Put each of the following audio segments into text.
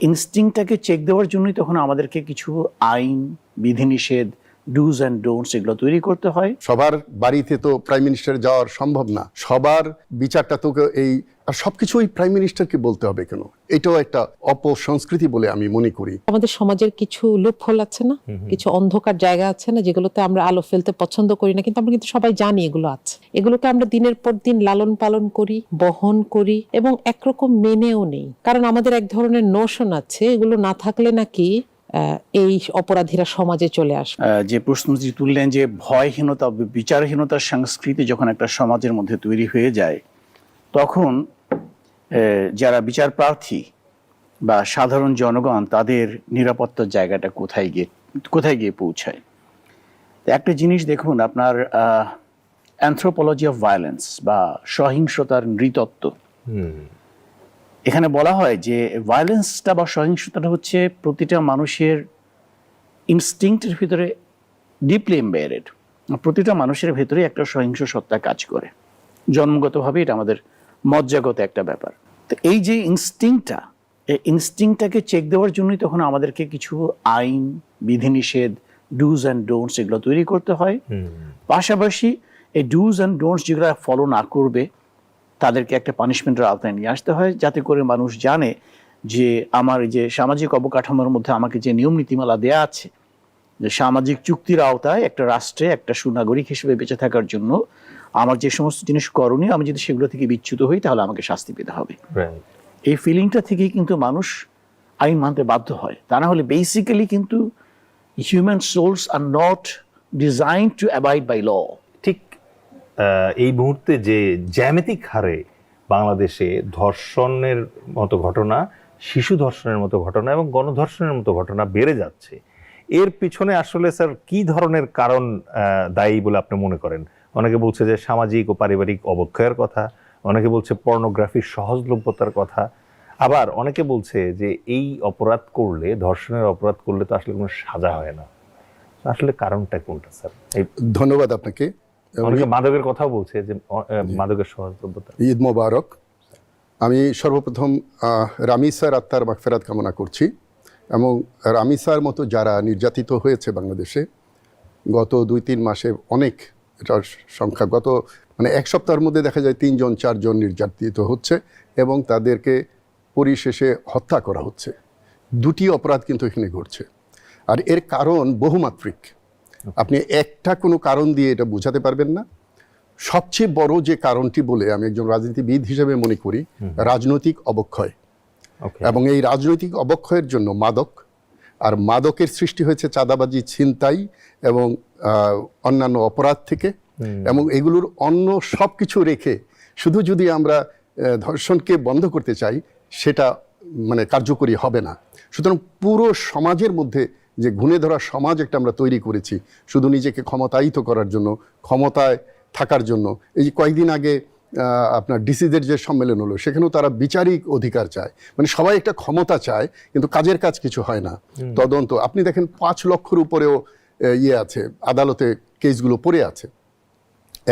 ইনস্টিংটাকে check দেওয়ার জন্যই তখন আমাদেরকে কিছু আইন, বিধিনিষেধ, ডুজ অ্যান্ড ডোন্টস এগুলো তৈরি করতে হয়। সবার বাড়িতে তো প্রাইম মিনিস্টার যাওয়ার সম্ভব না, সবার বিচারটা তো এই আর সবকিছু ওই প্রাইম মিনিস্টারকে বলতে হবে কেন? এটাও একটা অপসংস্কৃতি বলে আমি মনে করি। আমাদের সমাজের কিছু লুপহোল আছে না, কিছু অন্ধকার জায়গা আছে না, যেগুলোতে আমরা আলো ফেলতে পছন্দ করি না, কিন্তু আমরা কিন্তু সবাই জানি এগুলো আছে। এগুলোকে আমরা দিনের পর দিন লালন পালন করি, বহন করি এবং একরকম মেনেও নেই। কারণ আমাদের এক ধরনের নোশন আছে, এগুলো না থাকলে নাকি এই অপরাধীরা সমাজে চলে আসে। যে প্রশ্নটি তুললেন যে ভয়হীনতা, বিচারহীনতার সংস্কৃতি যখন একটা সমাজের মধ্যে তৈরি হয়ে যায়, তখন যারা বিচার প্রার্থী বা সাধারণ জনগণ তাদের নিরাপত্তার জায়গাটা কোথায় গিয়ে পৌঁছায়। একটা জিনিস দেখুন, আপনার অ্যানথ্রোপোলজি অফ ভায়োলেন্স বা সহিংসতার নৃতত্ব, এখানে বলা হয় যে ভায়োলেন্সটা বা সহিংসতাটা হচ্ছে প্রতিটা মানুষের ইনস্টিংক্টের ভিতরে ডিপলি এমবেডেড। প্রতিটা মানুষের ভেতরে একটা সহিংস সত্তা কাজ করে, জন্মগতভাবে এটা আমাদের মজ্জাগত একটা ব্যাপার। তো এই যে ইনস্টিংটাকে চেক দেওয়ার জন্যই তখন আমাদেরকে কিছু আইন, বিধিনিষেধ, ডুজ অ্যান্ড ডোন্টস এগুলো তৈরি করতে হয়। পাশাপাশি এই ডুজ অ্যান্ড ডোন্টস যেগুলো ফলো না করবে তাদেরকে একটা পানিশমেন্টের আওতায় নিয়ে আসতে হয়, যাতে করে মানুষ জানে যে আমার যে সামাজিক অবকাঠামোর মধ্যে আমাকে যে নিয়ম নীতিমালা দেয়া আছে, যে সামাজিক চুক্তির আওতায় একটা রাষ্ট্রে একটা সুনাগরিক হিসেবে বেঁচে থাকার জন্য আমার যে সমস্ত জিনিস করণীয়, আমি যদি সেগুলো থেকে বিচ্যুত হই তাহলে আমাকে শাস্তি পেতে হবে। এই ফিলিংটা থেকেই কিন্তু মানুষ আইন মানতে বাধ্য হয়। তা না হলে বেসিক্যালি কিন্তু human souls are not designed to abide by law. ঠিক এই মুহূর্তে যে জ্যামিতিক হারে বাংলাদেশে ধর্ষণের মতো ঘটনা, শিশু ধর্ষণের মতো ঘটনা এবং গণধর্ষণের মতো ঘটনা বেড়ে যাচ্ছে, এর পিছনে আসলে স্যার কি ধরনের কারণ দায়ী বলে আপনি মনে করেন? অনেকে বলছে যে সামাজিক ও পারিবারিক অবক্ষয়ের কথা, অনেকে বলছে পর্নোগ্রাফির সহজলভ্যতার কথা, আবার অনেকে বলছে যে এই অপরাধ করলে, ধর্ষণের অপরাধ করলে তো আসলে কোনো সাজা হয় না। আসলে কারণটা কোনটা স্যার? ধন্যবাদ আপনাকে। অনেকে মাদকের কথাও বলছে যে মাদকের সহজলভ্যতা। ঈদ মোবারক। আমি সর্বপ্রথম রামি স্যার আত্মার মাগফিরাত কামনা করছি, এবং রামি স্যার মতো যারা নির্যাতিত হয়েছে বাংলাদেশে গত 2-3 মাসে, অনেক এটার সংখ্যা, গত এক সপ্তাহের মধ্যে দেখা যায় 3-4 জন নির্যাতিত হচ্ছে এবং তাদেরকে পরিশেষে হত্যা করা হচ্ছে। দুটি অপরাধ কিন্তু এখানে ঘটছে, আর এর কারণ বহুমাত্রিক। আপনি একটা কোনো কারণ দিয়ে এটা বোঝাতে পারবেন না। সবচেয়ে বড় যে কারণটি বলে আমি একজন রাজনীতিবিদ হিসেবে মনে করি, রাজনৈতিক অবক্ষয়। এবং এই রাজনৈতিক অবক্ষয়ের জন্য মাদক, আর মাদকের সৃষ্টি হয়েছে চাঁদাবাজি, ছিনতাই এবং অন্যান্য অপরাধ থেকে, এবং এগুলোর অন্য সব কিছু রেখে শুধু যদি আমরা ধর্ষণকে বন্ধ করতে চাই, সেটা কার্যকরী হবে না। সুতরাং পুরো সমাজের মধ্যে যে ঘুণে ধরা সমাজ একটা আমরা তৈরি করেছি শুধু নিজেকে ক্ষমতায়িত করার জন্য, ক্ষমতায় থাকার জন্য। এই যে কয়েকদিন আগে আপনার ডিসিদের যে সম্মেলন হলো, সেখানেও তারা বিচারিক অধিকার চায়, সবাই একটা ক্ষমতা চায়, কিন্তু কাজের কাজ কিছু হয় না। তদন্ত আপনি দেখেন 5 লক্ষের উপরেও আছে, আদালতে কেসগুলো পড়ে আছে।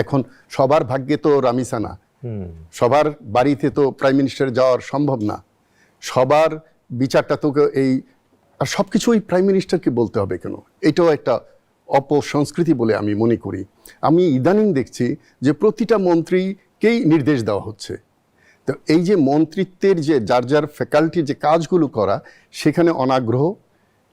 এখন সবার ভাগ্যে তো রামিসা না, সবার বাড়িতে তো প্রাইম মিনিস্টার যাওয়ার সম্ভব না, সবার বিচারটা তো এই আর সবকিছু ওই প্রাইম মিনিস্টারকে বলতে হবে কেন? এটাও একটা অপসংস্কৃতি বলে আমি মনে করি। আমি ইদানিং দেখছি যে প্রতিটা মন্ত্রীকেই নির্দেশ দেওয়া হচ্ছে। তো এই যে মন্ত্রিত্বের যে যার যার ফ্যাকাল্টির যে কাজগুলো করা, সেখানে অনাগ্রহ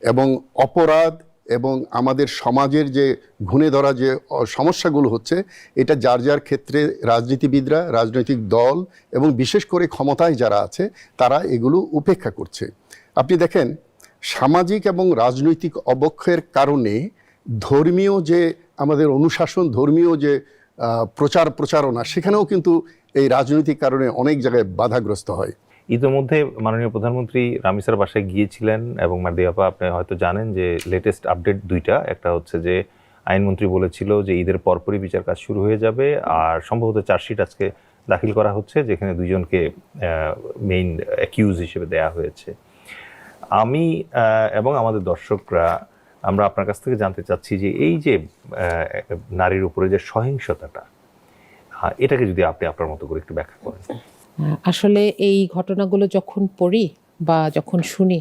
এবং অপরাধ এবং আমাদের সমাজের যে ঘুণে ধরা যে সমস্যাগুলো হচ্ছে, এটা যার যার ক্ষেত্রে রাজনীতিবিদরা, রাজনৈতিক দল এবং বিশেষ করে ক্ষমতায় যারা আছে তারা এগুলো উপেক্ষা করছে। আপনি দেখেন সামাজিক এবং রাজনৈতিক অবক্ষয়ের কারণে ধর্মীয় যে আমাদের অনুশাসন, ধর্মীয় যে প্রচারণা, সেখানেও কিন্তু এই রাজনৈতিক কারণে অনেক জায়গায় বাধাগ্রস্ত হয়। ইতিমধ্যে মাননীয় প্রধানমন্ত্রী রামিসার বাসায় গিয়েছিলেন, এবং মার্দি আপা আপনি হয়তো জানেন যে লেটেস্ট আপডেট 2টা। একটা হচ্ছে যে আইনমন্ত্রী বলেছিল যে ঈদের পরপরই বিচার কাজ শুরু হয়ে যাবে, আর সম্ভবত চার্জশিট আজকে দাখিল করা হচ্ছে, যেখানে 2 জনকে মেইন অ্যাকিউজ হিসেবে দেয়া হয়েছে। আমি এবং আমাদের দর্শকরা আমরা আপনার কাছ থেকে জানতে চাচ্ছি যে এই যে নারীর উপরে যে সহিংসতাটা, এটাকে যদি আপনি আপনার মতো করে একটু ব্যাখ্যা করেন। আসলে এই ঘটনাগুলো যখন পড়ি বা যখন শুনি,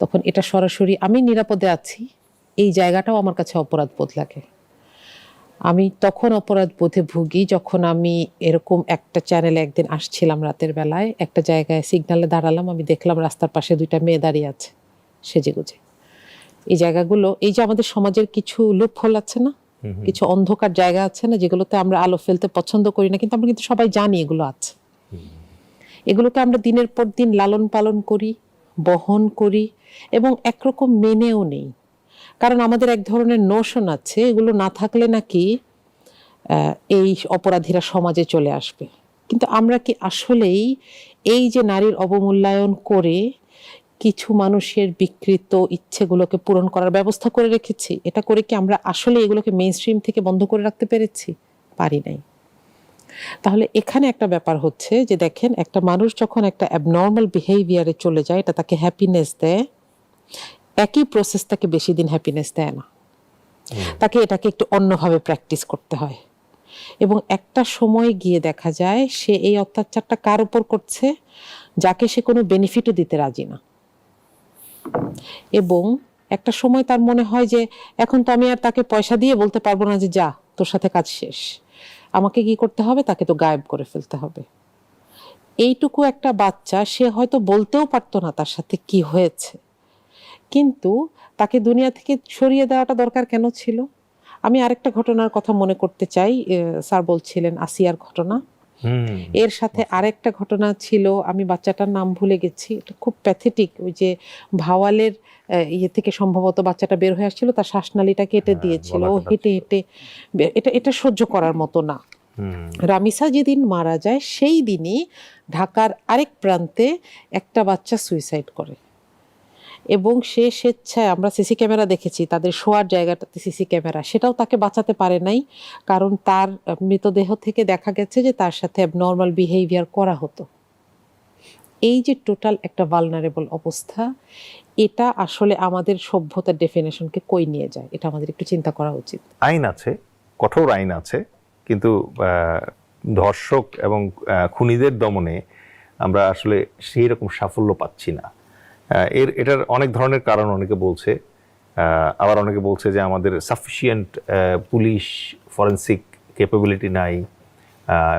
তখন এটা সরাসরি আমি নিরাপদে আছি এই জায়গাটাও আমার কাছে অপরাধ বোধ লাগে। আমি তখন অপরাধ বোধে ভুগি যখন আমি এরকম একটা চ্যানেলে একদিন আসছিলাম রাতের বেলায়, একটা জায়গায় সিগন্যালে দাঁড়ালাম, আমি দেখলাম রাস্তার পাশে 2টা মেয়ে দাঁড়িয়ে আছে সেজেগুজে। এই জায়গাগুলো, এই যে আমাদের সমাজের কিছু লুপহোল আছে না, কিছু অন্ধকার জায়গা আছে না, যেগুলোতে আমরা আলো ফেলতে পছন্দ করি না, কিন্তু আমরা কিন্তু সবাই জানি এগুলো আছে। এগুলোকে আমরা দিনের পর দিন লালন পালন করি, বহন করি এবং একরকম মেনেও নেই। কারণ আমাদের এক ধরনের নোশন আছে, এগুলো না থাকলে নাকি এই অপরাধীরা সমাজে চলে আসবে। কিন্তু আমরা কি আসলেই এই যে নারীর অবমূল্যায়ন করে কিছু মানুষের বিকৃত ইচ্ছেগুলোকে পূরণ করার ব্যবস্থা করে রেখেছি? এটা করে কি আমরা আসলে এগুলোকে মেইনস্ট্রিম থেকে বন্ধ করে রাখতে পেরেছি? পারি নাই। তাহলে এখানে একটা ব্যাপার হচ্ছে যে দেখেন, একটা মানুষ যখন একটা অ্যাবনর্মাল বিহেভিয়ারে চলে যায়, এটা তাকে হ্যাপিনেস দেয়, একই প্রসেস তাকে বেশি দিন হ্যাপিনেস দেয় না। তাকে এটাকে একটু অন্যভাবে প্র্যাকটিস করতে হয় এবং একটা সময় গিয়ে দেখা যায় সে এই অত্যাচারটা কার উপর করছে, যাকে সে কোনো বেনিফিটও দিতে রাজি না। এবং একটা সময় তার মনে হয় যে এখন তো আমি আর তাকে পয়সা দিয়ে বলতে পারবো না যে যা তোর সাথে কাজ শেষ, আমাকে কি করতে হবে, তাকে তো গায়েব করে ফেলতে হবে। এইটুকু একটা বাচ্চা, সে হয়তো বলতেও পারতো না তার সাথে কি হয়েছে, কিন্তু তাকে দুনিয়া থেকে সরিয়ে দেওয়াটা দরকার কেন ছিল? আমি আরেকটা ঘটনার কথা মনে করতে চাই, স্যার বলছিলেন আসিয়ার ঘটনা, এর সাথে আরেকটা ঘটনা ছিল, আমি বাচ্চাটার নাম ভুলে গেছি, এটা খুব প্যাথেটিক। ওই যে ভাওয়ালের ইয়ে থেকে সম্ভবত বাচ্চাটা বের হয়ে আসছিল, তার শ্বাসনালীটা কেটে দিয়েছিল, ও হেঁটে হেঁটে এটা সহ্য করার মতো না। রামিসা যেদিন মারা যায় সেই দিনই ঢাকার আরেক প্রান্তে একটা বাচ্চা সুইসাইড করে এবং সে স্বেচ্ছায়, আমরা সিসি ক্যামেরা দেখেছি, তাদের শোয়ার জায়গাটাতে সিসি ক্যামেরা, সেটাও তাকে বাঁচাতে পারে নাই, কারণ তার মৃতদেহ থেকে দেখা গেছে যে তার সাথে অ্যাবনর্মাল বিহেভিয়ার করা হতো। এই যে টোটাল একটা ভালনারেবল অবস্থা, এটা আসলে আমাদের সভ্যতার ডেফিনেশনকে কই নিয়ে যায়, এটা আমাদের একটু চিন্তা করা উচিত। আইন আছে, কঠোর আইন আছে, কিন্তু ধর্ষক এবং খুনিদের দমনে আমরা আসলে সেই রকম সাফল্য পাচ্ছি না। এটার অনেক ধরনের কারণ অনেকে বলছে, আবার অনেকে বলছে যে আমাদের সাফিসিয়েন্ট পুলিশ ফরেন্সিক ক্যাপাবিলিটি নাই,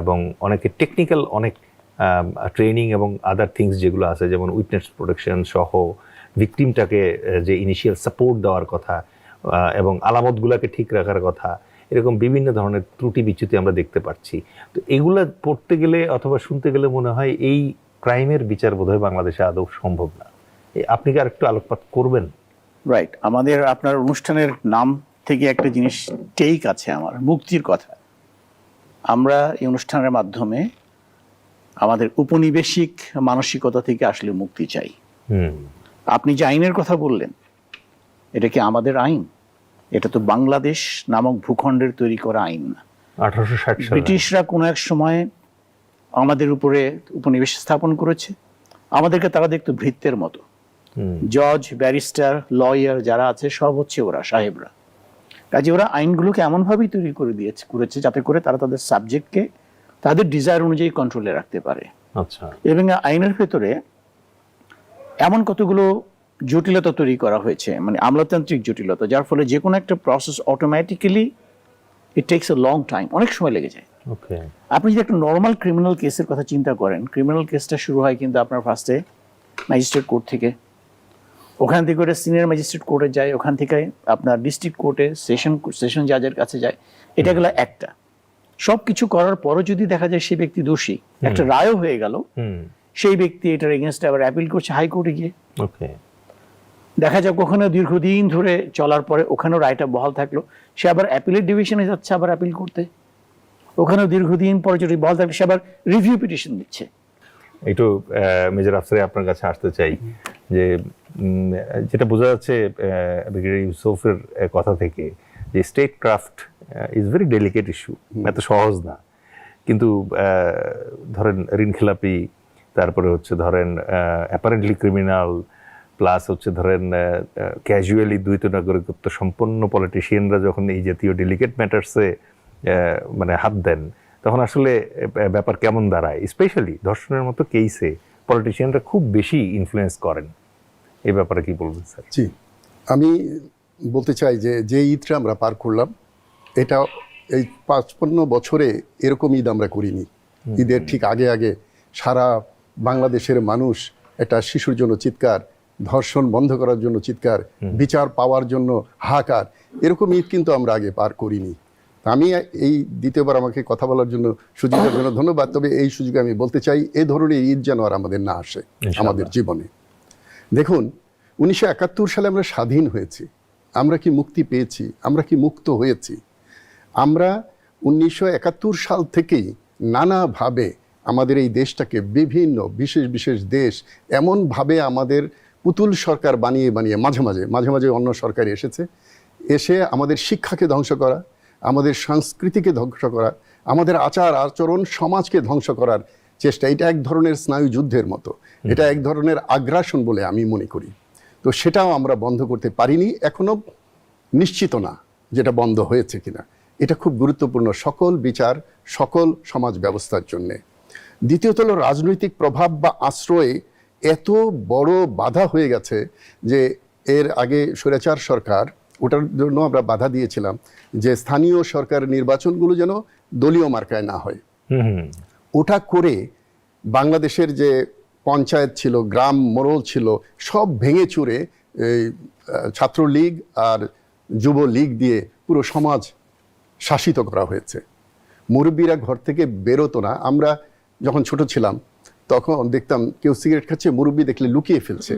এবং অনেকে টেকনিক্যাল অনেক ট্রেনিং এবং আদার থিংস যেগুলো আছে, যেমন উইটনেস প্রোটেকশন সহ ভিকটিমটাকে যে ইনিশিয়াল সাপোর্ট দেওয়ার কথা এবং আলামতগুলোকে ঠিক রাখার কথা, এরকম বিভিন্ন ধরনের ত্রুটি বিচ্যুতি আমরা দেখতে পাচ্ছি। তো এগুলা পড়তে গেলে অথবা শুনতে গেলে মনে হয় এই ক্রাইমের বিচার বোধহয় বাংলাদেশে আদৌ সম্ভব না। আপনি কি আর একটু আলোকপাত করবেন? রাইট, আমাদের আপনার অনুষ্ঠানের নাম থেকে একটা জিনিস টেক আছে আমার, মুক্তির কথা। আমরা এই অনুষ্ঠানের মাধ্যমে আমাদের উপনিবেশিক মানসিকতা থেকে আসলে মুক্তি চাই। আপনি যে আইনের কথা বললেন, এটা কি আমাদের আইন? এটা তো বাংলাদেশ নামক ভূখণ্ডের তৈরি করা আইন না। 1860 সালে ব্রিটিশরা কোনো এক সময় আমাদের উপরে উপনিবেশ স্থাপন করেছে, আমাদেরকে তারা দেখতো ভৃত্যের মতো। জজ, ব্যারিস্টার, লয়ার যারা আছে সব হচ্ছে ওরা সাহেবরা। কাজে ওরা আইনগুলোকে এমনভাবেই তৈরি করে করেছে যাতে করে তারা তাদের সাবজেক্টকে তাদের ডিজায়ার অনুযায়ী কন্ট্রোলে রাখতে পারে। আচ্ছা, এবং আইনের ভেতরে এমন কতগুলো জটিলতা তৈরি করা হয়েছে, মানে আমলাতান্ত্রিক জটিলতা, যার ফলে যে কোনো একটা process automatically it tax a long time, অনেক সময় লেগে যায়। ওকে, আপনি যদি একটা নর্মাল ক্রিমিনাল কেসের কথা চিন্তা করেন, ক্রিমিনাল কেসটা শুরু হয় কিন্তু আপনার ফার্স্টে ম্যাজিস্ট্রেট কোর্ট থেকে, ওখান থেকে ওটা সিনিয়র ম্যাজিস্ট্রেট কোর্টে যায়, ওখান থেকে আপনার ডিস্ট্রিক্ট কোর্টে সেশন জাজের কাছে যায়। এটা গেল একটা। সব কিছু করার পরও যদি দেখা যায় সেই ব্যক্তি দোষী, একটা রায়ও হয়ে গেল, সেই ব্যক্তি এটার এগেনস্টে আবার অ্যাপিল করছে হাইকোর্টে গিয়ে। ওকে, দেখা যাক ওখানে দীর্ঘদিন ধরে চলার পরে ওখানেও রায়টা বহাল থাকলো, সে আবার অ্যাপিলের ডিভিশনে যাচ্ছে আবার অ্যাপিল করতে, ওখানেও দীর্ঘদিন পরে যদি বহাল থাকলে সে আবার রিভিউ পিটিশন দিচ্ছে। একটু মেজর আফসারে আপনার কাছে আসতে চাই, যে যেটা বোঝা যাচ্ছে ব্রিগেডিয়ার ইউসুফের কথা থেকে, যে state craft is very delicate issue, এত সহজ না। কিন্তু ধরেন ঋণখেলাপি, তারপরে হচ্ছে ধরেন অ্যাপারেন্টলি ক্রিমিনাল, প্লাস হচ্ছে ধরেন ক্যাজুয়ালি দ্বৈত নাগরিকত্ব সম্পন্ন পলিটিশিয়ানরা যখন এই জাতীয় ডেলিকেট ম্যাটার্সে মানে হাত দেন, তখন আসলে ব্যাপার কেমন দাঁড়ায়, স্পেশালি ধর্ষণের মতো কেসে পলিটিশিয়ানরা খুব বেশি ইনফ্লুয়েন্স করেন, এই ব্যাপারে কি বলবেন স্যার? জি, আমি বলতে চাই যে যে ঈদটা আমরা পার করলাম, এটা এই 55 বছরে এরকম ঈদ আমরা করিনি। ঈদের ঠিক আগে আগে সারা বাংলাদেশের মানুষ একটা শিশুর জন্য চিৎকার, ধর্ষণ বন্ধ করার জন্য চিৎকার, বিচার পাওয়ার জন্য হাহাকার, এরকম ঈদ কিন্তু আমরা আগে পার করিনি। আমি এই দ্বিতীয়বার আমাকে কথা বলার জন্য সুযোগের জন্য ধন্যবাদ। তবে এই সুযোগে আমি বলতে চাই, এ ধরনের ঈদ যেন আর আমাদের না আসে আমাদের জীবনে। দেখুন, 1971 সালে আমরা স্বাধীন হয়েছি, আমরা কি মুক্তি পেয়েছি? আমরা কি মুক্ত হয়েছি? আমরা 1971 সাল থেকেই নানাভাবে আমাদের এই দেশটাকে বিভিন্ন বিশেষ বিশেষ দেশ এমনভাবে আমাদের পুতুল সরকার বানিয়ে বানিয়ে মাঝে মাঝে অন্য সরকার এসে আমাদের শিক্ষাকে ধ্বংস করা, আমাদের সংস্কৃতিকে ধ্বংস করা, আমাদের আচার আচরণ সমাজকে ধ্বংস করার চেষ্টা। এটা এক ধরনের স্নায়ু যুদ্ধের মতো, এটা এক ধরনের আগ্রাসন বলে আমি মনে করি। তো সেটাও আমরা বন্ধ করতে পারিনি, এখনো নিশ্চিত না যেটা বন্ধ হয়েছে কিনা। এটা খুব গুরুত্বপূর্ণ সকল বিচার, সকল সমাজ ব্যবস্থার জন্যে। দ্বিতীয়ত হলো রাজনৈতিক প্রভাব বা আশ্রয়ে এত বড় বাধা হয়ে গেছে যে এর আগে স্বৈরাচার সরকার, ওটার জন্য আমরা বাধা দিয়েছিলাম যে স্থানীয় সরকার নির্বাচনগুলো যেন দলীয় মার্কায় না হয়। ওটা করে বাংলাদেশের যে পঞ্চায়েত ছিল, গ্রাম মোড়ল ছিল, সব ভেঙে চুরে এই ছাত্রলীগ আর যুবলীগ দিয়ে পুরো সমাজ শাসিত করা হয়েছে। মুরব্বীরা ঘর থেকে বেরোতো না। আমরা যখন ছোট ছিলাম তখন দেখতাম কেউ সিগারেট খাচ্ছে, মুরব্বী দেখলে লুকিয়ে ফেলছে,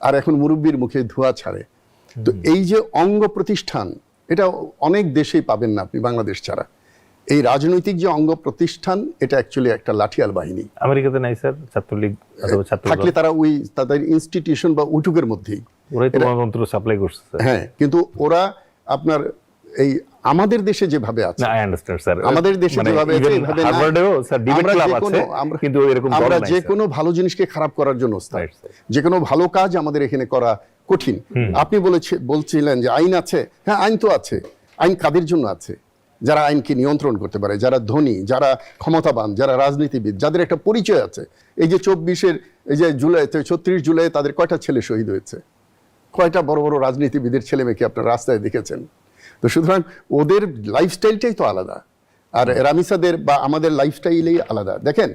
আর এখন মুরব্বীর মুখে ধোঁয়া ছাড়ে। তো এই যে অঙ্গ প্রতিষ্ঠান, এটা অনেক দেশেই পাবেন না আপনি বাংলাদেশ ছাড়া। এই রাজনৈতিক যে অঙ্গ প্রতিষ্ঠান, এটা অ্যাকচুয়ালি একটা লাঠিয়াল বাহিনী। আমেরিকাতে নাই স্যার ছাত্রলীগ অথবা ছাত্র থাকলে তারা ওই তাদের ইনস্টিটিউশন বা উটুকের মধ্যেই, ওরাই তো গণতন্ত্র সাপ্লাই করছে। হ্যাঁ, কিন্তু ওরা আপনার এই আমাদের দেশে যেভাবে আছে, আই আন্ডারস্ট্যান্ড স্যার, আমাদের দেশে যেভাবে আছে এইভাবে না। হার্ভার্ডেও স্যার ডিবেট ক্লাব আছে, কিন্তু এরকম আমরা যে কোনো ভালো জিনিসকে খারাপ করার জন্য যে কোনো ভালো কাজ আমাদের এখানে করা কঠিন। আপনি বলছিলেন যে আইন আছে, হ্যাঁ আইন তো আছে। আইন কাদের জন্য আছে? যারা আইনকে নিয়ন্ত্রণ করতে পারে, যারা ধনী, যারা ক্ষমতাবান, যারা রাজনীতিবিদ, যাদের একটা পরিচয় আছে। এই যে 24-এর এই যে জুলাই, 36 জুলাই তাদের কয়টা ছেলে শহীদ হয়েছে? কয়টা বড় বড় রাজনীতিবিদের ছেলে মেয়েকে আপনার রাস্তায় দেখেছেন? তো সুতরাং ওদের লাইফস্টাইলটাই তো আলাদা, আর রামিসাদের বা আমাদের লাইফস্টাইলেই আলাদা। দেখেন,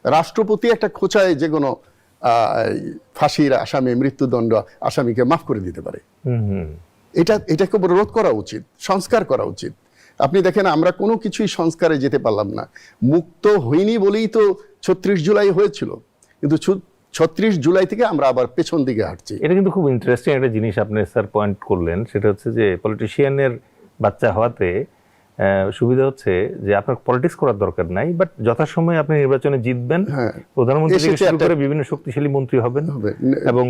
রাষ্ট্রপতি একটা খোঁচায় যে কোনো ফাঁসির আসামি, মৃত্যুদণ্ড আসামিকে মাফ করে দিতে পারে। এটাকে রোধ করা উচিত, সংস্কার করা উচিত। আপনি দেখেন, আমরা কোনো কিছুই সংস্কারে যেতে পারলাম না। মুক্ত হইনি বলেই তো 36 জুলাই হয়েছিল, কিন্তু 36 জুলাই থেকে আমরা আবার পেছন দিকে হাঁটছি। এটা কিন্তু খুব ইন্টারেস্টিং একটা জিনিস আপনি স্যার পয়েন্ট করলেন। সেটা হচ্ছে যে পলিটিশিয়ানের বাচ্চা হওয়াতে সুবিধা হচ্ছে যে আপনার পলিটিক্স করার দরকার নাই, বাট যথাসময়ে আপনি নির্বাচনে জিতবেন, প্রধানমন্ত্রী থেকে শুরু করে বিভিন্ন শক্তিশালী মন্ত্রী হবেন এবং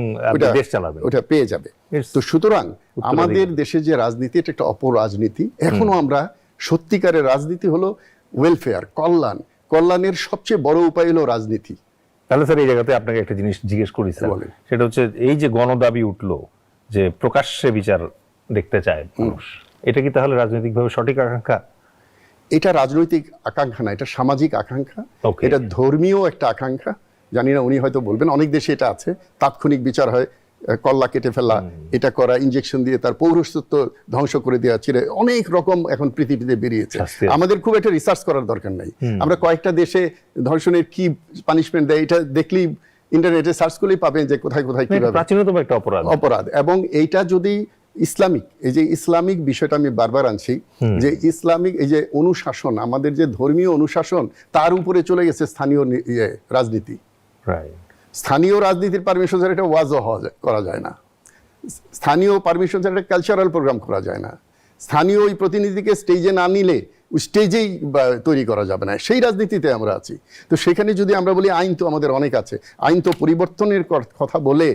দেশ চালাবেন, ওটা পেয়ে যাবে। তো সুতরাং আমাদের দেশে যে রাজনীতি, এটা একটা অপরাজনীতি। এখনো আমরা সত্যিকারের রাজনীতি হলো ওয়েলফেয়ার, কল্যাণের সবচেয়ে বড় উপায় হলো রাজনীতি। তাহলে স্যার এই জায়গাতে আপনাকে একটা জিনিস জিজ্ঞেস করি স্যার, সেটা হচ্ছে এই যে গণদাবি উঠলো যে প্রকাশ্যে বিচার দেখতে চায় মানুষ, এটা কি তাহলে রাজনৈতিকভাবে সঠিক আকাঙ্ক্ষা? এটা রাজনৈতিক আকাঙ্ক্ষা না, এটা সামাজিক আকাঙ্ক্ষা, এটা ধর্মীয় একটা আকাঙ্ক্ষা। জানি না, উনি হয়তো বলবেন। অনেক দেশে এটা আছে, তাৎক্ষণিক বিচার হয়, কল্লা কেটে ফেলা, এটা করা, ইনজেকশন দিয়ে তার পৌরসত্ব ধ্বংস করে দেওয়া, চিরে অনেক রকম এখন পৃথিবীতে বেরিয়েছে। আমাদের খুব একটা রিসার্চ করার দরকার নাই। আমরা কয়েকটা দেশে ধর্ষণের কি পানিশমেন্ট দেয়, এটা দেখলেই ইন্টারনেটে সার্চ করলেই পাবেন যে কোথায় কোথায় কিভাবে। প্রাচীনতম একটা অপরাধ। এবং এইটা যদি ইসলামিক, এই যে ইসলামিক বিষয়টা আমি বারবার আনছি, যে ইসলামিক এই যে অনুশাসন, আমাদের যে ধর্মীয় অনুশাসন, তার উপরে চলে গেছে স্থানীয় রাজনীতি। স্থানীয় রাজনীতির পারমিশন ছাড়া একটা ওয়াজও করা যায় না, স্থানীয় পারমিশন ছাড়া একটা কালচারাল প্রোগ্রাম করা যায় না, স্থানীয় ওই প্রতিনিধিকে স্টেজে না নিলে স্টেজেই তৈরি করা যাবে না। সেই রাজনীতিতে আমরা আছি। তো সেখানে যদি আমরা বলি আইন তো আমাদের অনেক আছে, আইন তো পরিবর্তনের কথা বলে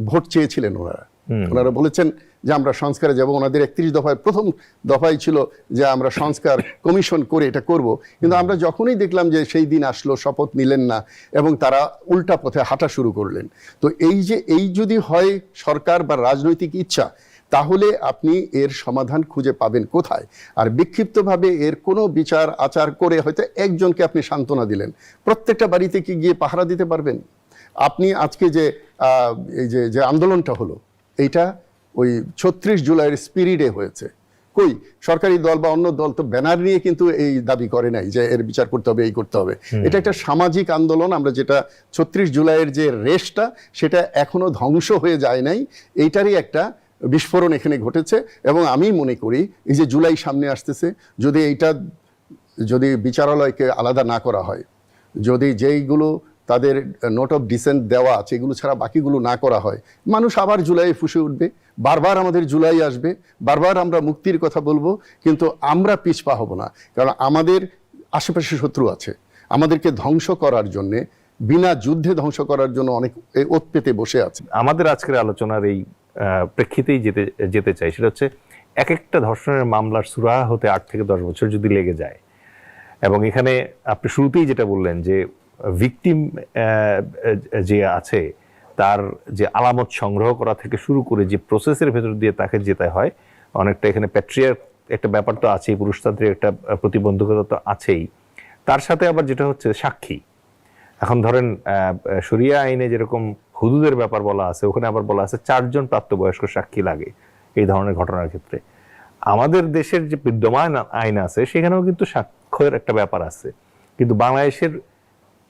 ভোট চেয়েছিলেন ওনারা বলেছেন যে আমরা সংস্কারে যাব। ওনাদের 31 দফায় প্রথম দফাই ছিল যে আমরা সংস্কার কমিশন করে এটা করব। কিন্তু আমরা যখনই দেখলাম যে সেই দিন আসলো, শপথ নিলেন না এবং তারা উল্টা পথে হাঁটা শুরু করলেন। তো এই যদি হয় সরকার বা রাজনৈতিক ইচ্ছা, তাহলে আপনি এর সমাধান খুঁজে পাবেন কোথায়? আর বিক্ষিপ্তভাবে এর কোনো বিচার আচার করে হয়তো একজনকে আপনি সান্ত্বনা দিলেন, প্রত্যেকটা বাড়িতে কি গিয়ে পাহারা দিতে পারবেন? আপনি আজকে যে এই যে যে আন্দোলনটা হলো, এইটা ওই 36 জুলাইয়ের স্পিরিটে হয়েছে। কই সরকারি দল বা অন্য দল তো ব্যানার নিয়ে কিন্তু এই দাবি করে নাই যে এর বিচার করতে হবে, এই করতে হবে। এটা একটা সামাজিক আন্দোলন। আমরা যেটা 36 জুলাইয়ের যে রেশটা, সেটা এখনো ধ্বংস হয়ে যায় নাই, এইটারই একটা বিস্ফোরণ এখানে ঘটেছে। এবং আমি মনে করি এই যে জুলাই সামনে আসতেছে, যদি বিচারালয়কে আলাদা না করা হয়, যদি যেইগুলো তাদের নোট অফ ডিসেন্ট দেওয়া আছে এগুলো ছাড়া বাকিগুলো না করা হয়, মানুষ আবার জুলাই ফুঁসে উঠবে, বারবার আমাদের জুলাই আসবে, বারবার আমরা মুক্তির কথা বলবো, কিন্তু আমরা পিছপা হব না। কারণ আমাদের আশেপাশে শত্রু আছে, আমাদেরকে ধ্বংস করার জন্যে, বিনা যুদ্ধে ধ্বংস করার জন্য অনেক ওত পেতে বসে আছে। আমাদের আজকের আলোচনার এই প্রেক্ষিতেই যেতে চাই, সেটা হচ্ছে এক একটা ধর্ষণের মামলার সুরাহা হতে 8 থেকে 10 বছর যদি লেগে যায়, এবং এখানে আপনি শুরুতেই যেটা বললেন যে ভিকটিম যে আছে তার যে আলামত সংগ্রহ করা থেকে শুরু করে যে প্রসেসের ভেতর দিয়ে তাকে যেতে হয়, অনেকটা এখানে প্যাট্রিয়ার একটা ব্যাপার তো আছেই, পুরুষতান্ত্রিক একটা প্রতিবন্ধকতা তো আছেই। তার সাথে আবার যেটা হচ্ছে সাক্ষী। এখন ধরেন শরিয়া আইনে যেরকম হুদুদের ব্যাপার বলা আছে, ওখানে আবার বলা আছে 4 জন প্রাপ্তবয়স্ক সাক্ষী লাগে এই ধরনের ঘটনার ক্ষেত্রে। আমাদের দেশের যে বিদ্যমান আইন আছে সেখানেও কিন্তু সাক্ষ্যের একটা ব্যাপার আছে, কিন্তু বাংলাদেশের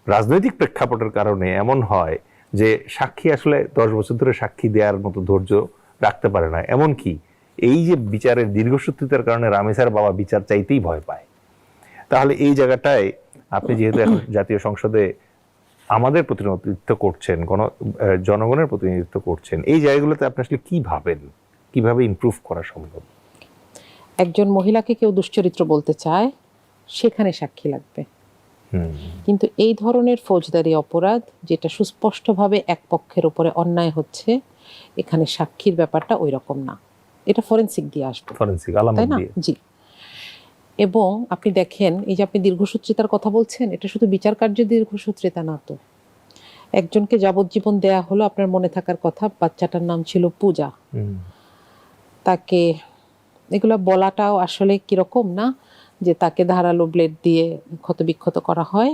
রাজনৈতিক প্রেক্ষাপটের কারণে এমন হয় যে সাক্ষী আসলে 10 বছর ধরে সাক্ষী দেওয়ার মতো ধৈর্য রাখতে পারে না। এমনকি এই যে বিচারের দীর্ঘসূত্রিতার কারণে রামেসার বাবা বিচার চাইতেই ভয় পায়। তাহলে এই জায়গাটায় আপনি যেহেতু এখন জাতীয় সংসদে আমাদের প্রতিনিধিত্ব করছেন, জনগণের প্রতিনিধিত্ব করছেন, এই জায়গাগুলোতে আপনি আসলে কি ভাবেন, কিভাবে ইমপ্রুভ করা সম্ভব? একজন মহিলাকে কেউ দুশ্চরিত্র বলতে চায়, সেখানে সাক্ষী লাগবে। কিন্তু এই ধরনের ফৌজদারি অপরাধ যেটা সুস্পষ্টভাবে এক পক্ষের উপরে অন্যায় হচ্ছে, এখানে সাক্ষীর ব্যাপারটা ওই রকম না, এটা ফরেনসিক দিয়ে আসবে, ফরেনসিক আলামত দিয়ে। জি। এবং আপনি দেখেন, এই যে আপনি দীর্ঘসূত্রিতার কথা বলছেন, এটা শুধু বিচার কার্যের দীর্ঘসূত্রিতা না তো। একজনকে যাবজ্জীবন দেয়া হলো, আপনার মনে থাকার কথা, বাচ্চাটার নাম ছিল পূজা। তাকে এগুলো বলাটাও আসলে কিরকম না, যে তাকে ধারালো ব্লেড দিয়ে ক্ষতবিক্ষত করা হয়।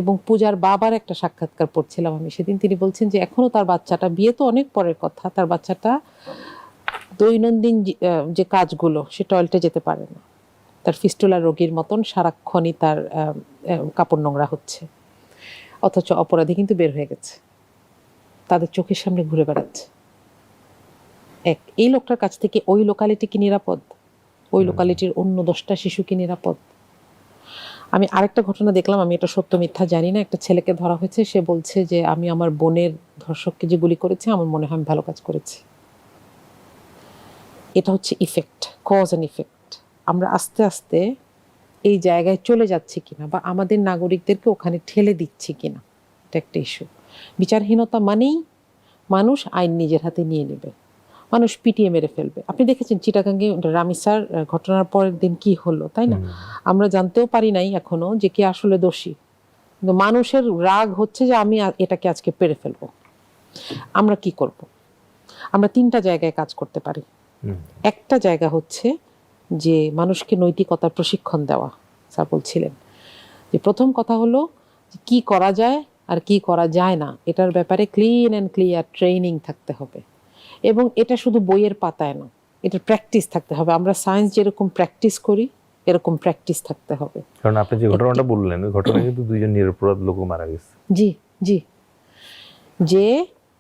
এবং পূজার বাবার একটা সাক্ষাৎকার পড়ছিলাম আমি সেদিন, তিনি বলছেন যে এখনো তার বাচ্চাটা, বিয়ে তো অনেক পরের কথা, তার বাচ্চাটা দৈনন্দিন যে কাজগুলো, সে টয়লেটে যেতে পারে না, তার ফিস্টুলা রোগীর মতন সারাক্ষণই তার কাপড় নোংরা হচ্ছে, অথচ অপরাধী কিন্তু বের হয়ে গেছে, তাদের চোখের সামনে ঘুরে বেড়াচ্ছে। এই লোকটার কাছ থেকে ওই লোকালিটি কি নিরাপদ? ওই লোকালিটির অন্য 10টা শিশু কি নিরাপদ? আমি আরেকটা ঘটনা দেখলাম, আমি এটা সত্য মিথ্যা জানি না, একটা ছেলেকে ধরা হয়েছে, সে বলছে যে আমি আমার বোনের ধর্ষককে যে গুলি করেছি, আমার মনে হয় আমি ভালো কাজ করেছি। এটা হচ্ছে ইফেক্ট, কজ অ্যান্ড ইফেক্ট। আমরা আস্তে আস্তে এই জায়গায় চলে যাচ্ছি কিনা, বা আমাদের নাগরিকদেরকে ওখানে ঠেলে দিচ্ছি কিনা, এটা একটা ইস্যু। বিচারহীনতা মানেই মানুষ আইন নিজের হাতে নিয়ে নেবে, মানুষ পিটিয়ে মেরে ফেলবে। আপনি দেখেছেন চিটাগাঙ্গে রামিসার ঘটনার পরের দিন কি হলো, তাই না? আমরা জানতেও পারি নাই এখনো যে কে আসলে দোষী, কিন্তু মানুষের রাগ হচ্ছে যে আমি এটাকে আজকে পেরে ফেলবো। আমরা কি করব? আমরা 3টা জায়গায় কাজ করতে পারি। একটা জায়গা হচ্ছে যে মানুষকে নৈতিকতার প্রশিক্ষণ দেওয়া। স্যার বলছিলেন যে প্রথম কথা হলো কি করা যায় আর কি করা যায় না, এটার ব্যাপারে ক্লিন অ্যান্ড ক্লিয়ার ট্রেনিং থাকতে হবে। এবং এটা শুধু বইয়ের পাতায় না, এটা প্র্যাকটিস থাকতে হবে। আমরা সায়েন্স যেরকম প্র্যাকটিস করি, এরকম প্র্যাকটিস থাকতে হবে। কারণ আপনি যে ঘটনাটা বললেন, ওই ঘটনায় কিন্তু 2 জন নিরপরাধ লোক মারা গেছে। জি জি, যে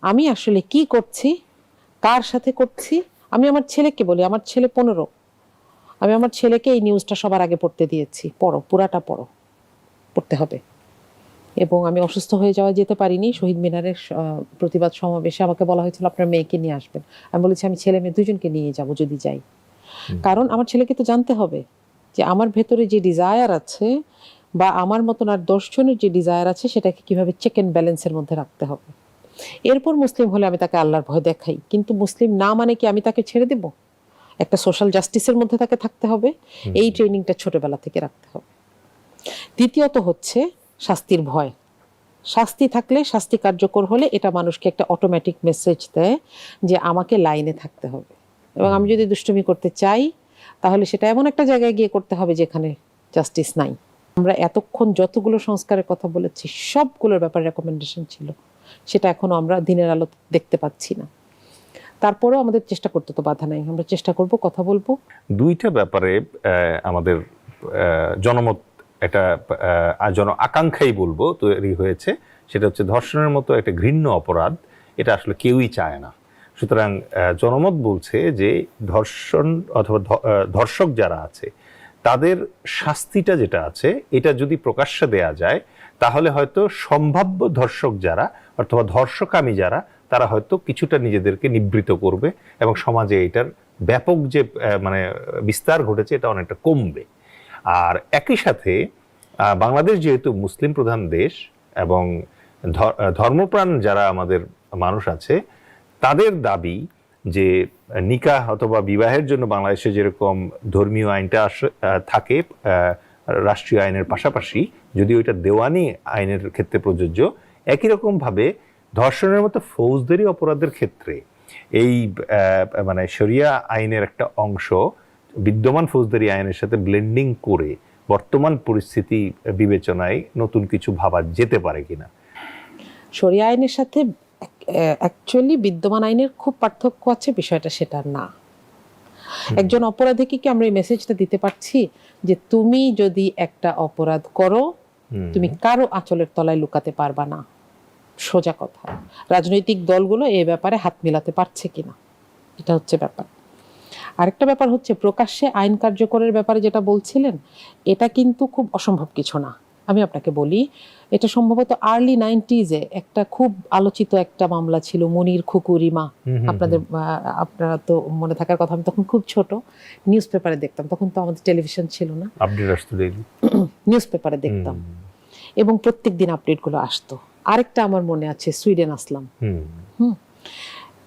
আমি আসলে কি করছি, কার সাথে করছি। আমি আমার ছেলেকে বলি, আমার ছেলে 15, আমি আমার ছেলেকে এই নিউজটা সবার আগে পড়তে দিয়েছি, পড়ো, পুরাটা পড়ো, পড়তে হবে। এবং আমি অসুস্থ হয়ে যাওয়া যেতে পারিনি, শহীদ মিনারের প্রতিবাদ সমাবেশে আমাকে বলা হয়েছিল আপনার মেয়েকে নিয়ে আসবেন। আমি বলেছি আমি ছেলে মেয়ে 2জনকে নিয়ে যাব যদি যাই, কারণ আমার ছেলেকে তো জানতে হবে যে আমার ভেতরে যে ডিজায়ার আছে, বা আমার মতন আর 10 জনের যে ডিজায়ার আছে, সেটাকে কিভাবে চেক অ্যান্ড ব্যালেন্সের মধ্যে রাখতে হবে। এরপর মুসলিম হলে আমি তাকে আল্লাহর ভয় দেখাই, কিন্তু মুসলিম না মানে কি আমি তাকে ছেড়ে দেব? একটা সোশ্যাল জাস্টিসের মধ্যে তাকে থাকতে হবে, এই ট্রেনিংটা ছোটবেলা থেকে রাখতে হবে। দ্বিতীয়ত হচ্ছে শাস্তির ভয়। শাস্তি থাকলে, শাস্তি কার্যকর হলে এটা মানুষকে একটা অটোমেটিক মেসেজ দেয় যে আমাকে লাইনে থাকতে হবে। এবং আমি যদি দুষ্টুমি করতে চাই, তাহলে সেটা এমন একটা জায়গায় গিয়ে করতে হবে যেখানে জাস্টিস নাই। আমরা এতক্ষণ যতগুলো সংস্কারের কথা বলেছি, সবগুলোর ব্যাপারে রেকমেন্ডেশন ছিল, সেটা এখনো আমরা দিনের আলো দেখতে পাচ্ছি না। তারপরেও আমাদের চেষ্টা করতে তো বাধা নাই, আমরা চেষ্টা করব, কথা বলবো। দুইটা ব্যাপারে আমাদের জনমত, একটা জন আকাঙ্ক্ষাই বলবো তৈরি হয়েছে। সেটা হচ্ছে ধর্ষণের মতো একটা ঘৃণ্য অপরাধ, এটা আসলে কেউই চায় না। সুতরাং জনমত বলছে যে ধর্ষণ অথবা ধর্ষক যারা আছে তাদের শাস্তিটা যেটা আছে এটা যদি প্রকাশ্যে দেয়া যায়, তাহলে হয়তো সম্ভাব্য ধর্ষক যারা অথবা ধর্ষকামী যারা, তারা হয়তো কিছুটা নিজেদেরকে নিবৃত করবে এবং সমাজে এটার ব্যাপক যে মানে বিস্তার ঘটেছে এটা অনেকটা কমবে। আর একই সাথে বাংলাদেশ যেহেতু মুসলিম প্রধান দেশ এবং ধর্মপ্রাণ যারা আমাদের মানুষ আছে, তাদের দাবি যে নিকাহ অথবা বিবাহের জন্য বাংলাদেশে যেরকম ধর্মীয় আইনটা থাকে রাষ্ট্রীয় আইনের পাশাপাশি, যদি ওইটা দেওয়ানি আইনের ক্ষেত্রে প্রযোজ্য, একই রকমভাবে ধর্ষণের মতো ফৌজদারি অপরাধের ক্ষেত্রে এই মানে শরিয়া আইনের একটা অংশ বিদ্যমান ফৌজদারি আইনের সাথে ব্লেন্ডিং করে বর্তমান পরিস্থিতি বিবেচনায় নতুন কিছু ভাবা যেতে পারে কিনা। শরিয়া আইনের সাথে অ্যাকচুয়ালি বিদ্যমান আইনের খুব পার্থক্য আছে, বিষয়টা সেটা না। একজন অপরাধীকে কি আমরা এই মেসেজটা দিতে পারছি যে তুমি যদি একটা অপরাধ করো তুমি কারো আঁচলের তলায় লুকাতে পারবা না? সোজা কথা। রাজনৈতিক দলগুলো এই ব্যাপারে হাত মিলাতে পারছে কিনা, এটা হচ্ছে ব্যাপার। আরেকটা ব্যাপার হচ্ছে প্রকাশ্যে আইন কার্যকরের ব্যাপারে যেটা বলছিলেন, এটা কিন্তু খুব অসম্ভব কিছু না। আমি আপনাকে বলি, এটা সম্ভবত আর্লি 90s-এ একটা খুব আলোচিত একটা মামলা ছিল, মনির খুকুরিমা। আপনারা তো মনে থাকার কথা, আমি তখন খুব ছোট, নিউজ পেপারে দেখতাম, তখন তো আমাদের টেলিভিশন ছিল না, নিউজ পেপারে দেখতাম এবং প্রত্যেক দিন আপডেটগুলো আসতো। আরেকটা আমার মনে আছে, সুইডেন আসলাম।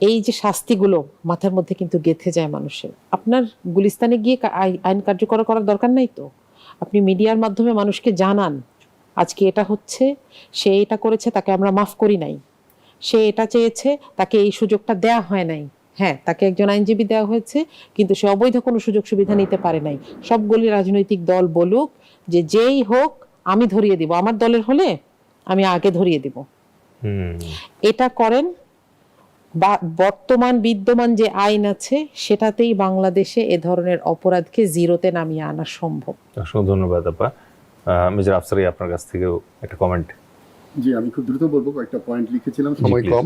এই যে শাস্তিগুলো মাথার মধ্যে কিন্তু গেঁথে যায় মানুষের। আপনার গুলিস্তানে গিয়ে আইন কার্যকর করার দরকার নাই তো, আপনি মিডিয়ার মাধ্যমে মানুষকে জানান আজকে এটা হচ্ছে, সে এটা করেছে, তাকে আমরা মাফ করি নাই, সে এটা চেয়েছে, তাকে এই সুযোগটা দেয়া হয় নাই। হ্যাঁ, তাকে একজন আইনজীবী দেওয়া হয়েছে, কিন্তু সে অবৈধ কোনো সুযোগ সুবিধা নিতে পারে নাই। সবগুলি রাজনৈতিক দল বলুক যে যেই হোক আমি ধরিয়ে দিব, আমার দলের হলে আমি আগে ধরিয়ে দিব। এটা করেন, বর্তমান বিদ্যমান যে আইন আছে সেটাতেই বাংলাদেশে এ ধরনের অপরাধকে জিরোতে নামিয়ে আনা সম্ভব। অসংখ্য ধন্যবাদ আপা। মেজর আফসারি, আপনার কাছ থেকেও একটা কমেন্ট। জি, আমি খুব দ্রুত বলবো, কয়েকটা পয়েন্ট লিখেছিলাম, সময় কম।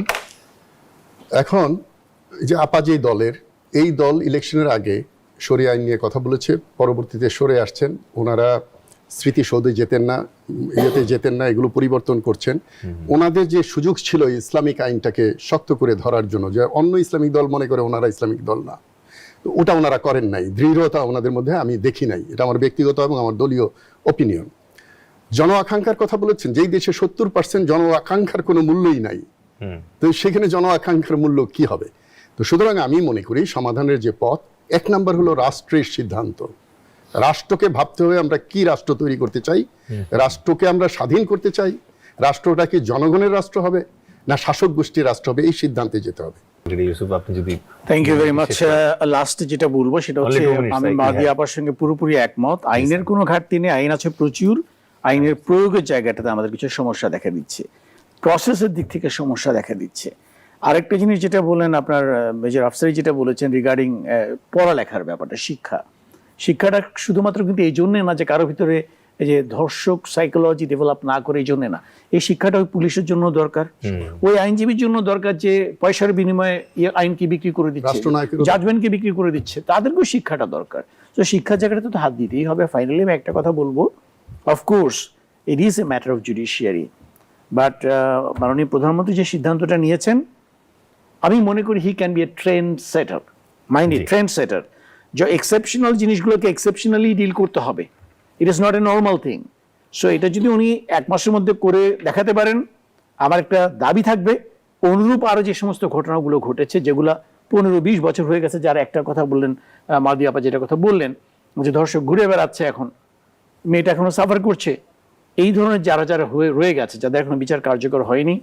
এখন যে আপা যে দলের, এই দল ইলেকশনের আগে শরিয়া আইন নিয়ে কথা বলেছে, পরবর্তীতে সরে আসছেন, ওনারা স্মৃতিসৌধে যেতেন না, যেতেন না, এগুলো পরিবর্তন করছেন। ওনাদের যে সুযোগ ছিল ইসলামিক আইনটাকে শক্ত করে ধরার জন্য, যে অন্য ইসলামিক দল মনে করে ওনারা ইসলামিক দল না, তো ওটা ওনারা করেন নাই, দৃঢ়তা ওনাদের মধ্যে আমি দেখি নাই। এটা আমার ব্যক্তিগত এবং আমার দলীয় অপিনিয়ন। জন আকাঙ্ক্ষার কথা বলেছেন, যেই দেশে 70% জন আকাঙ্ক্ষার কোনো মূল্যই নাই, তো সেখানে জন আকাঙ্ক্ষার মূল্য কি হবে? তো সুতরাং আমি মনে করি সমাধানের যে পথ, এক নাম্বার হলো রাষ্ট্রের সিদ্ধান্ত। রাষ্ট্রকে ভাবতে হবে আমরা কি রাষ্ট্র তৈরি করতে চাই। রাষ্ট্রকে আমরা স্বাধীন করতে চাই, রাষ্ট্রটা কি জনগণের রাষ্ট্র হবে না শাসক গোষ্ঠীর রাষ্ট্র হবে, এই সিদ্ধান্তে যেতে হবে। Thank you very much. লাস্টে যেটা বলবো সেটা হচ্ছে, আমি মাদি আপার সঙ্গে পুরোপুরি একমত। আইনের কোনো ঘাটতি নেই, আইন আছে প্রচুর। আইনের প্রয়োগের জায়গাটাতে আমাদের কিছু সমস্যা দেখা দিচ্ছে, প্রসেসের দিক থেকে সমস্যা দেখা দিচ্ছে। আরেকটা জিনিস যেটা বললেন আপনার মেজর আফসারি, যেটা বলেছেন রিগার্ডিং পড়ালেখার ব্যাপারটা, শিক্ষাটা শুধুমাত্র কিন্তু এই জন্যে না যে কারো ভিতরে এই যে ধর্ষক সাইকোলজি ডেভেলপ না করে, এই জন্য না। এই শিক্ষাটা ওই পুলিশের জন্য দরকার, ওই আইনজীবীর জন্য দরকার, যে পয়সার বিনিময়ে আইনকে বিক্রি করে দিচ্ছে, জাজমেন্টকে বিক্রি করে দিচ্ছে, তাদেরকেও শিক্ষাটা দরকার। তো শিক্ষার জায়গাটা তো হাত দিতেই হবে। ফাইনালি আমি একটা কথা বলবো, of course it is a matter of judiciary, but মাননীয় প্রধানমন্ত্রী যে সিদ্ধান্তটা নিয়েছেন, আমি মনে করি he can B A trend সেটার, ট্রেন্ড সেটার। যে এক্সেপশনাল জিনিসগুলোকে এক্সেপশনালি ডিল করতে হবে, it is not a normal thing. So এটা যদি উনি 1 মাসের মধ্যে করে দেখাতে পারেন, আমার একটা দাবি থাকবে অনুরূপ আরো যে সমস্ত ঘটনাগুলো ঘটেছে, যেগুলো 15-20 বছর হয়ে গেছে, যারা একটা কথা বললেন মাদি আপা, যেটা কথা বললেন যে ধর্ষক ঘুরে বেড়াচ্ছে, এখন মেয়েটা এখনো সাফার করছে, এই ধরনের যারা যারা রয়ে গেছে, যাদের এখনো বিচার কার্যকর হয়নি,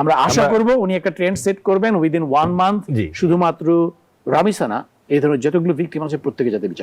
আমরা আশা করব উনি একটা ট্রেন্ড সেট করবেন উইদিন 1 মান্থ, শুধুমাত্র রামিসা না, এই ধরনের যতগুলো ভিকটিম আছে প্রত্যেকে যাতে বিচার